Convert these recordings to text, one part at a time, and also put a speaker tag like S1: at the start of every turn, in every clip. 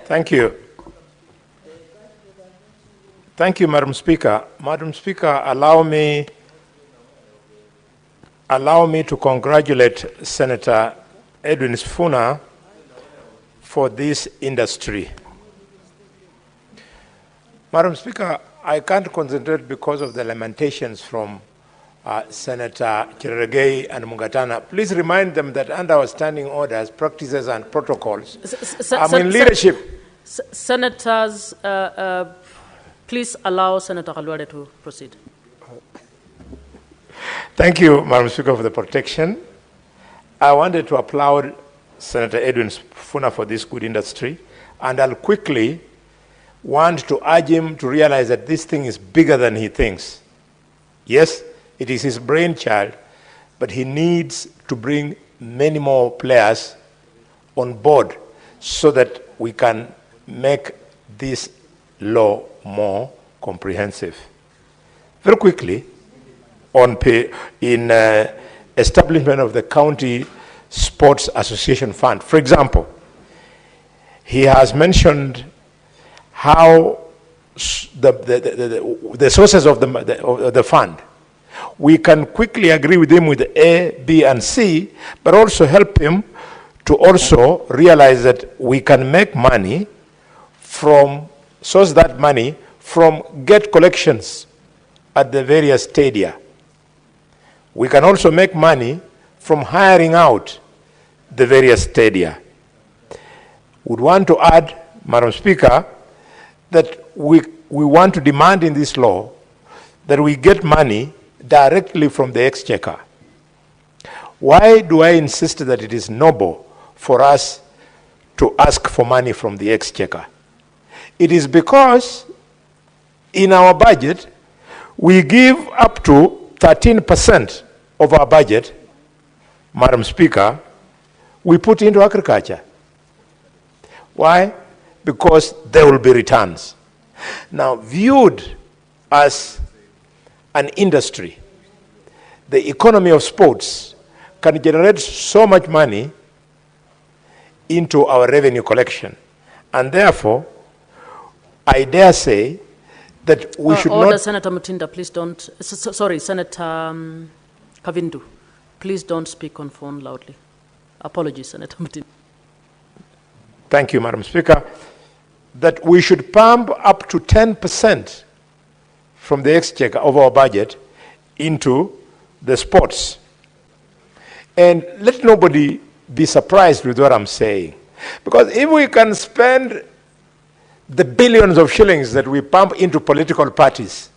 S1: Thank you. Thank you, Madam Speaker. Madam Speaker, allow me to congratulate Senator Edwin Sifuna for this industry. Madam Speaker, I can't concentrate because of the lamentations from Senator Chiregei and Mugatana. Please remind them that under our standing orders, practices and protocols, I'm in leadership.
S2: Senators, please allow Senator Khalwale to proceed.
S1: Thank you, Madam Speaker, for the protection. I wanted to applaud Senator Edwin Sifuna for this good industry, and I'll quickly want to urge him to realize that this thing is bigger than he thinks. Yes, it is his brainchild, but he needs to bring many more players on board so that we can make this law more comprehensive. Very quickly, in establishment of the County Sports Association Fund, for example, he has mentioned how the sources of the fund. We can quickly agree with him with A, B, and C, but also help him to also realize that we can make money from, source that money from gate collections at the various stadia. We can also make money from hiring out the various stadia. Would want to add, Madam Speaker, that we want to demand in this law that we get money directly from the exchequer. Why do I insist that it is noble for us to ask for money from the exchequer? It is because in our budget, we give up to 13% of our budget, Madam Speaker, we put into agriculture. Why? Because there will be returns. Now, viewed as an industry, the economy of sports can generate so much money into our revenue collection. And therefore, I dare say that we should
S2: order,
S1: not...
S2: Senator Mutinda, please don't... Sorry, Senator Kavindu, please don't speak on phone loudly. Apologies, Senator Mutinda.
S1: Thank you, Madam Speaker. That we should pump up to 10% from the exchequer of our budget into the sports. And let nobody be surprised with what I'm saying. Because if we can spend the billions of shillings that we pump into political parties,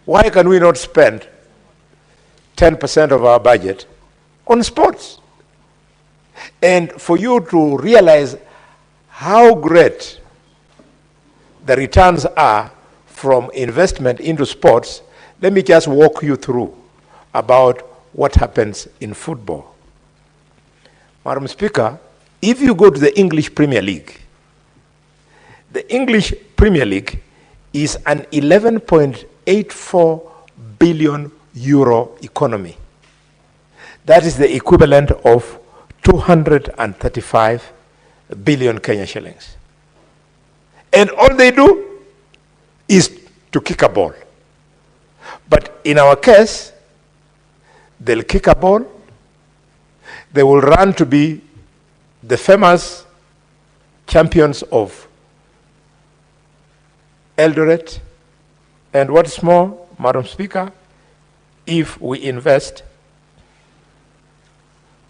S1: why can we not spend 10% of our budget on sports? And for you to realize how great the returns are from investment into sports, let me just walk you through about what happens in football. Madam Speaker, if you go to the English Premier League, the English Premier League is an 11.84 billion euro economy. That is the equivalent of 235 billion Kenya shillings. And all they do is to kick a ball. But in our case, they'll kick a ball, they will run to be the famous champions of Eldoret, and what's more, Madam Speaker, if we invest,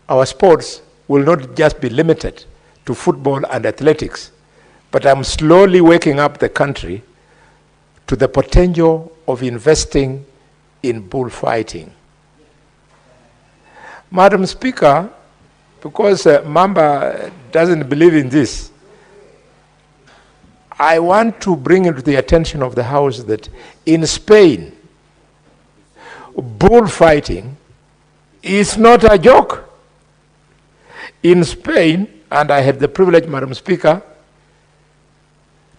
S1: our sports will not just be limited to football and athletics, but I'm slowly waking up the country to the potential of investing in bullfighting. Madam Speaker, because Mamba doesn't believe in this, I want to bring into the attention of the House that in Spain, bullfighting is not a joke. In Spain, and I had the privilege, Madam Speaker,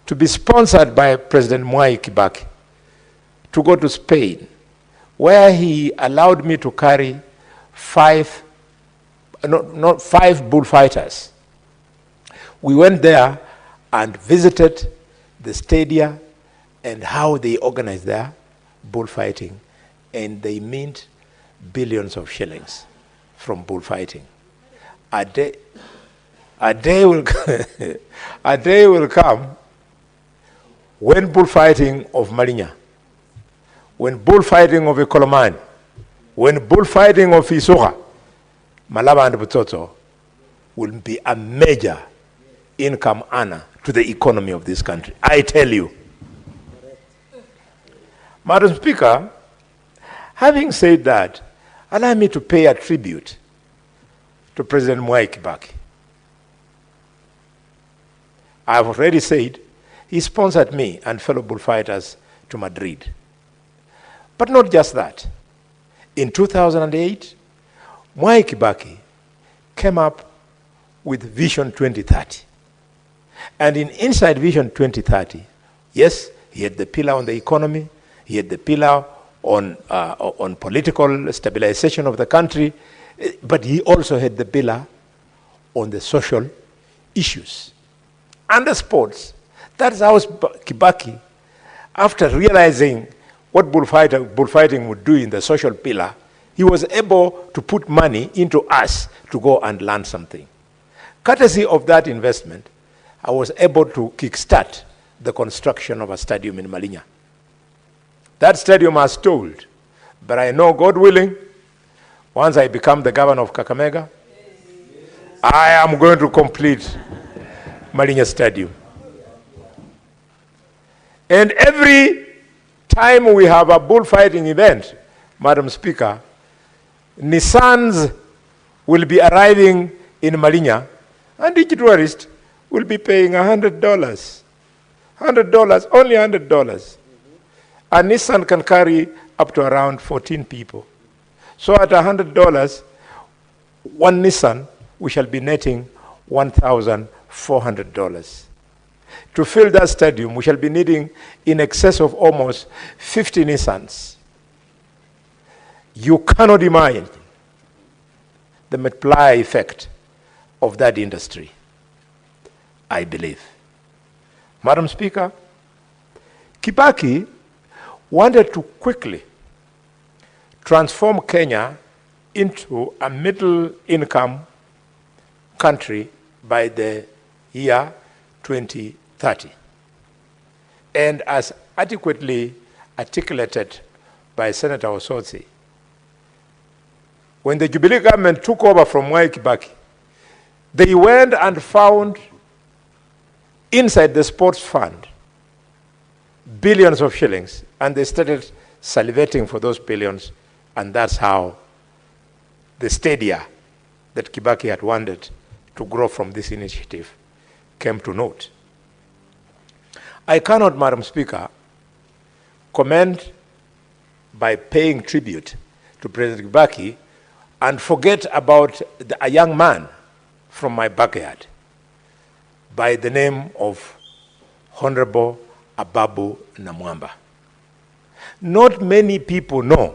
S1: to be sponsored by President Mwai Kibaki to go to Spain, where he allowed me to carry five bullfighters. We went there and visited the stadia and how they organize their bullfighting, and they mint billions of shillings from bullfighting. A day will a day will come when bullfighting of Marinya, when bullfighting of Ikolomani, when bullfighting of Isoha, Malaba and Butoto will be a major income earner to the economy of this country. I tell you. Madam Speaker, having said that, allow me to pay a tribute to President Mwai Kibaki. I have already said he sponsored me and fellow bullfighters to Madrid. But not just that. In 2008, Mwai Kibaki came up with Vision 2030. And inside Vision 2030, yes, he had the pillar on the economy, he had the pillar on political stabilization of the country, but he also had the pillar on the social issues. Under sports, that's how Kibaki, after realizing what bullfighting would do in the social pillar, he was able to put money into us to go and learn something. Courtesy of that investment, I was able to kickstart the construction of a stadium in Malinya. That stadium has stalled, but I know, God willing, once I become the governor of Kakamega, I am going to complete Malinya Stadium. And every time we have a bullfighting event, Madam Speaker, Nissans will be arriving in Malinya, and each tourist will be paying $100. $100, only $100. A Nissan can carry up to around 14 people. So at $100, one Nissan, we shall be netting $1,400. To fill that stadium, we shall be needing in excess of almost 50 Nissans. You cannot imagine the multiplier effect of that industry, I believe. Madam Speaker, Kibaki wanted to quickly transform Kenya into a middle-income country by the year 2030. And as adequately articulated by Senator Osotsi, when the Jubilee government took over from Mwai Kibaki, they went and found inside the sports fund billions of shillings, and they started salivating for those billions, and that's how the stadia that Kibaki had wanted to grow from this initiative came to naught. I cannot, Madam Speaker, comment by paying tribute to President Kibaki and forget about a young man from my backyard by the name of Honorable Ababu Namwamba. Not many people know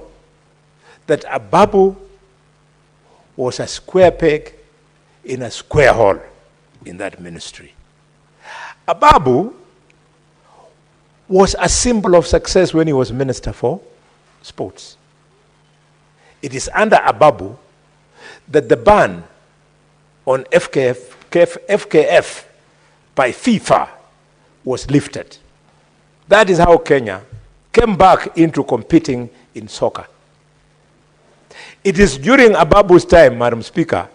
S1: that Ababu was a square peg in a square hole in that ministry. Ababu was a symbol of success when he was Minister for Sports. It is under Ababu that the ban on FKF by FIFA was lifted. That is how Kenya came back into competing in soccer. It is during Ababu's time, Madam Speaker,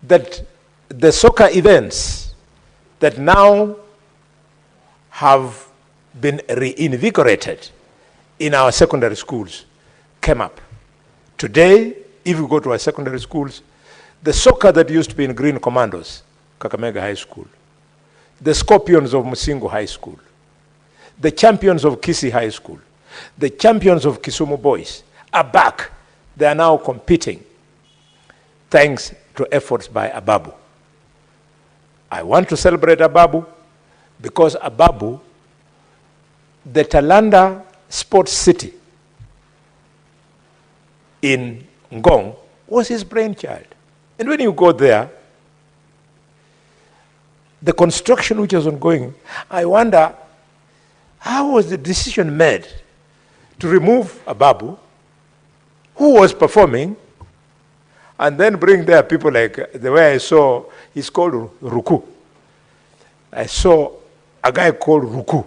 S1: that the soccer events that now have been reinvigorated in our secondary schools came up. Today, if you go to our secondary schools, the soccer that used to be in Green Commandos, Kakamega High School, the Scorpions of Musingo High School, the champions of Kisii High School, the champions of Kisumu Boys are back. They are now competing thanks to efforts by Ababu. I want to celebrate Ababu because Ababu, the Talanda Sports City in Ngong, was his brainchild. And when you go there, the construction which was ongoing, I wonder, how was the decision made to remove Ababu, who was performing, and then bring there people like the way I saw, he's called Ruku. I saw a guy called Ruku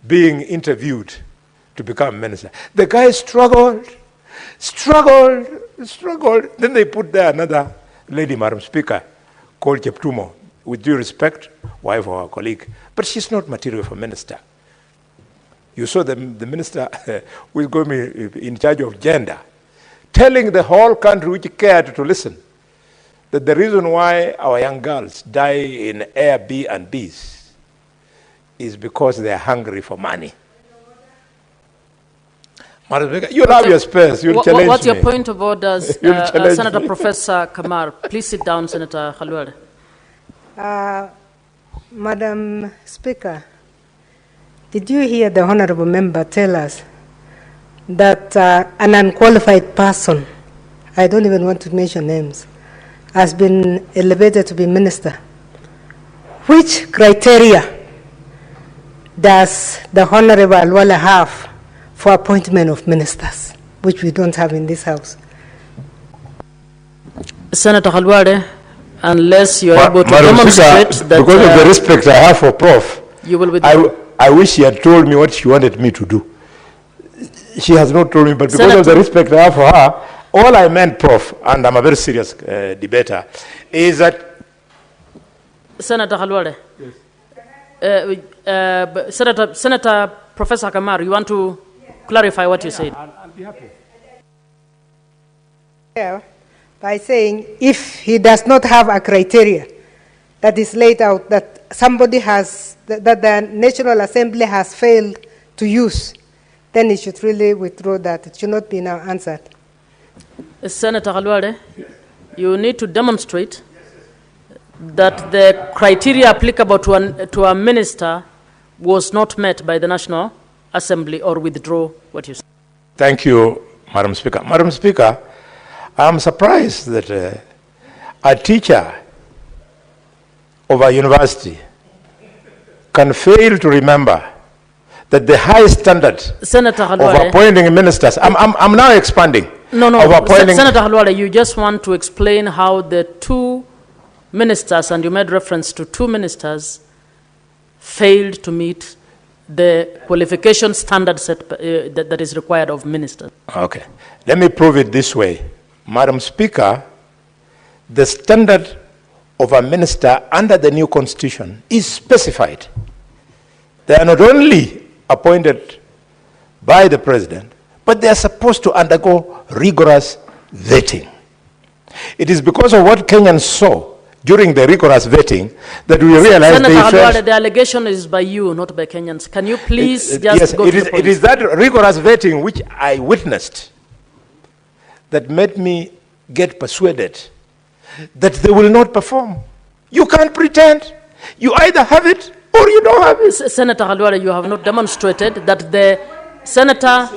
S1: being interviewed to become minister. The guy struggled. Then they put there another lady, Madam Speaker, called Jeptumo, with due respect, wife of our colleague. But she's not material for minister. You saw the minister who is going to be in charge of gender, telling the whole country which cared to listen that the reason why our young girls die in Airbnbs is because they are hungry for money. You'll have your space. You'll challenge
S2: What's your
S1: me.
S2: point of order, Senator Professor Kamar? Please sit down, Senator Khalwale.
S3: Madam Speaker, did you hear the honorable member tell us that an unqualified person, I don't even want to mention names, has been elevated to be minister? Which criteria does the honorable Khalwale have for appointment of ministers, which we don't have in this house?
S2: Senator Khalwale, unless you are able to demonstrate that...
S1: Because of the respect I have for Prof,
S2: you will withdraw.
S1: I wish she had told me what she wanted me to do. She has not told me, but because
S2: Senator,
S1: of the respect I have for her, all I meant, Prof, and I'm a very serious debater, is that...
S2: Senator Khalwale. Yes. Senator Professor Kamar, you want to clarify what you said?
S1: I'll be happy.
S3: Yeah, by saying if he does not have a criteria that is laid out, that somebody has, that the National Assembly has failed to use, then he should really withdraw that. It should not be now answered.
S2: Senator Khalwale, you need to demonstrate that the criteria applicable to a minister was not met by the National Assembly, or withdraw what you said.
S1: Thank you, Madam Speaker. Madam Speaker, I'm surprised that a teacher of a university can fail to remember that the high standard
S2: Senator
S1: of
S2: Khalwale,
S1: appointing ministers, I'm now expanding.
S2: No,
S1: of appointing
S2: Senator Khalwale, you just want to explain how the two ministers, and you made reference to two ministers, failed to meet the qualification standard set, that is required of ministers.
S1: Okay. Let me prove it this way. Madam Speaker, the standard of a minister under the new constitution is specified. They are not only appointed by the president, but they are supposed to undergo rigorous vetting. It is because of what Kenyans saw during the rigorous vetting that we realized
S2: Senator Khalwale, the allegation is by you, not by Kenyans. Can you please
S1: yes,
S2: go to the point?
S1: It is that rigorous vetting which I witnessed that made me get persuaded that they will not perform. You can't pretend. You either have it or you don't have it.
S2: Senator Khalwale, you have not demonstrated that the Senator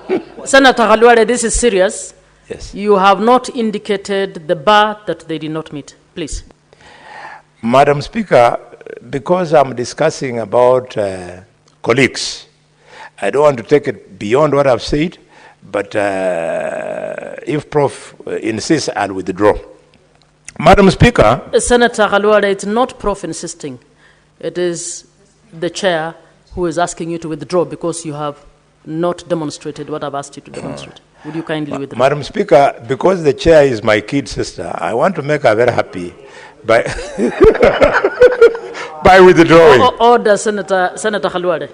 S2: Khalwale, this is serious.
S1: Yes.
S2: You have not indicated the bar that they did not meet. Please.
S1: Madam Speaker, because I'm discussing about colleagues, I don't want to take it beyond what I've said, but if Prof insists, I'll withdraw. Madam Speaker.
S2: Senator Khalwale, it's not Prof insisting. It is the chair who is asking you to withdraw because you have not demonstrated what I've asked you to demonstrate. Would you kindly withdraw?
S1: Madam Speaker, because the chair is my kid sister, I want to make her very happy by, by withdrawing.
S2: Order, Senator Khalwale.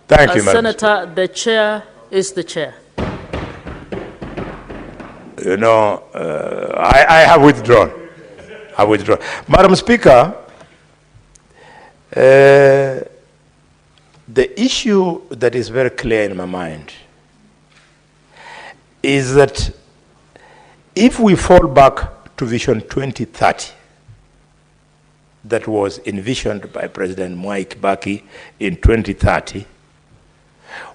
S1: Thank you, Madam
S2: Senator, the chair is the chair.
S1: You know, I have withdrawn. I withdraw. Madam Speaker, the issue that is very clear in my mind is that if we fall back to Vision 2030 that was envisioned by President Mwai Kibaki in 2030,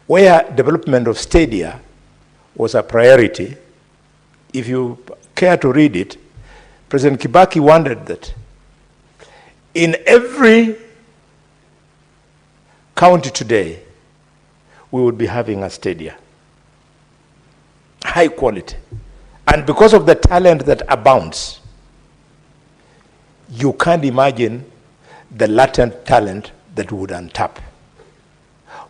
S1: where development of stadia was a priority, if you care to read it, President Kibaki wanted that In every county today, we would be having a stadium. High quality. And because of the talent that abounds, you can't imagine the latent talent that would untap.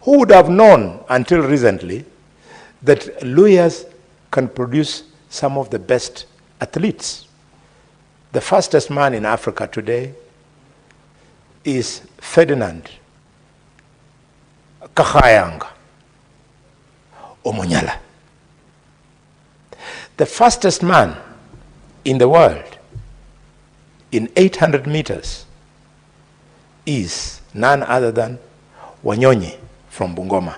S1: Who would have known until recently that lawyers can produce some of the best athletes? The fastest man in Africa today is Ferdinand Kahayanga Omonyala. The fastest man in the world in 800 meters is none other than Wanyonyi from Bungoma.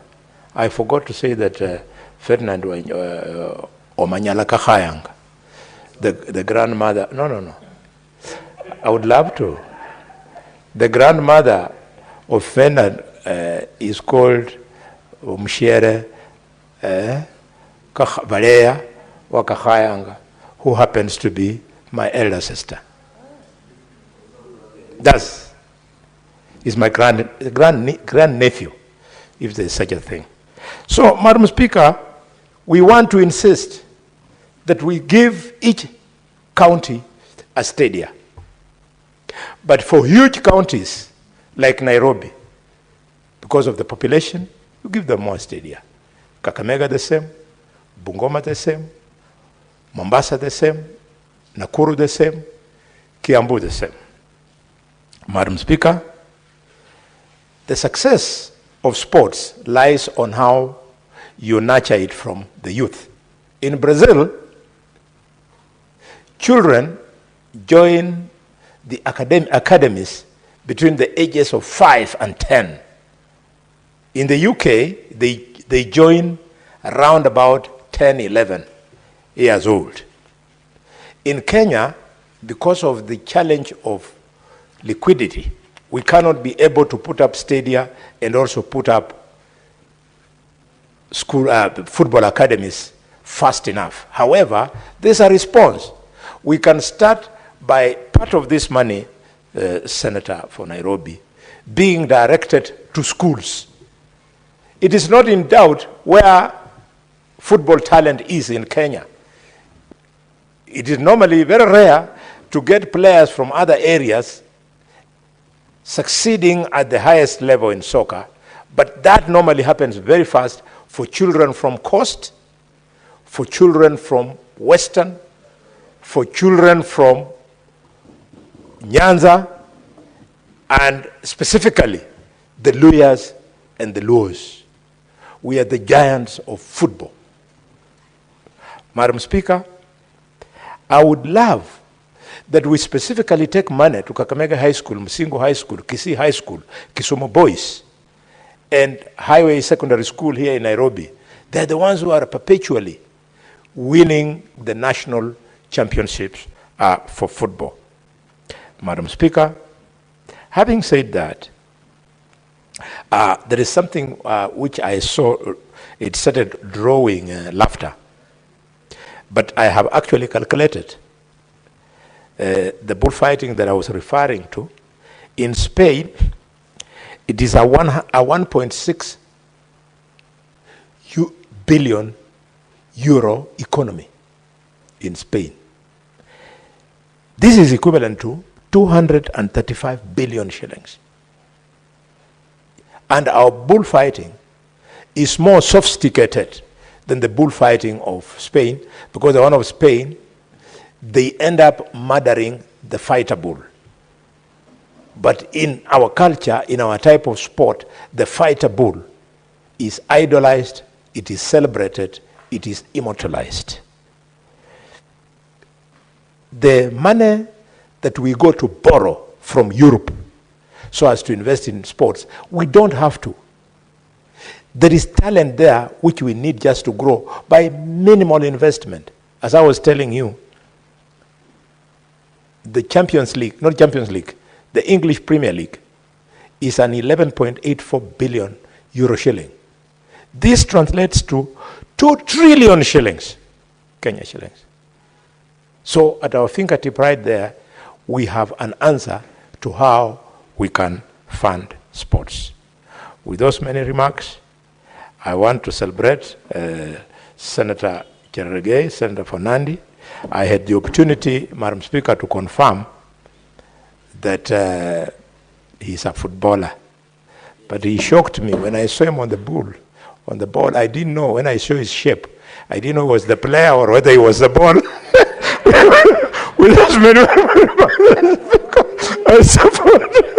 S1: I forgot to say that Ferdinand Omanyala Kahayanga, the grandmother, no. I would love to. The grandmother of Ferdinand is called Mshere Valeya Wakahayanga, who happens to be my elder sister. That is my grand nephew, if there is such a thing. So, Madam Speaker, we want to insist that we give each county a stadium. But for huge counties like Nairobi, because of the population, you give them more stadia. Kakamega the same, Bungoma the same, Mombasa the same, Nakuru the same, Kiambu the same. Madam Speaker, the success of sports lies on how you nurture it from the youth. In Brazil, children join the academies between the ages of 5 and 10. In the UK, they join around about 10, 11 years old. In Kenya, because of the challenge of liquidity, we cannot be able to put up stadia and also put up school football academies fast enough. However, there's a response. We can start by part of this money, Senator for Nairobi, being directed to schools. It is not in doubt where football talent is in Kenya. It is normally very rare to get players from other areas succeeding at the highest level in soccer, but that normally happens very fast for children from Coast, for children from Western, for children from Nyanza, and specifically the Luyas and the Luos. We are the giants of football. Madam Speaker, I would love that we specifically take money to Kakamega High School, Musingo High School, Kisii High School, Kisumu Boys, and Highway Secondary School here in Nairobi. They're the ones who are perpetually winning the national championships for football. Madam Speaker, having said that, there is something which I saw, it started drawing laughter. But I have actually calculated the bullfighting that I was referring to. In Spain, it is a 1.6 billion euro economy in Spain. This is equivalent to 235 billion shillings. And our bullfighting is more sophisticated than the bullfighting of Spain, because the one of Spain, they end up murdering the fighter bull. But in our culture, in our type of sport, the fighter bull is idolized, it is celebrated, it is immortalized. The money that we go to borrow from Europe so as to invest in sports, we don't have to. There is talent there which we need just to grow by minimal investment. As I was telling you, the Champions League, not Champions League, the English Premier League is an 11.84 billion euro shilling. This translates to 2 trillion shillings, Kenya shillings. So at our fingertip right there, we have an answer to how we can fund sports. With those many remarks, I want to celebrate Senator Cherargei, Senator for Nandi. I had the opportunity, Madam Speaker, to confirm that he's a footballer. But he shocked me when I saw him on the ball. I didn't know, when I saw his shape, I didn't know it was the player or whether he was the ball. With those many I support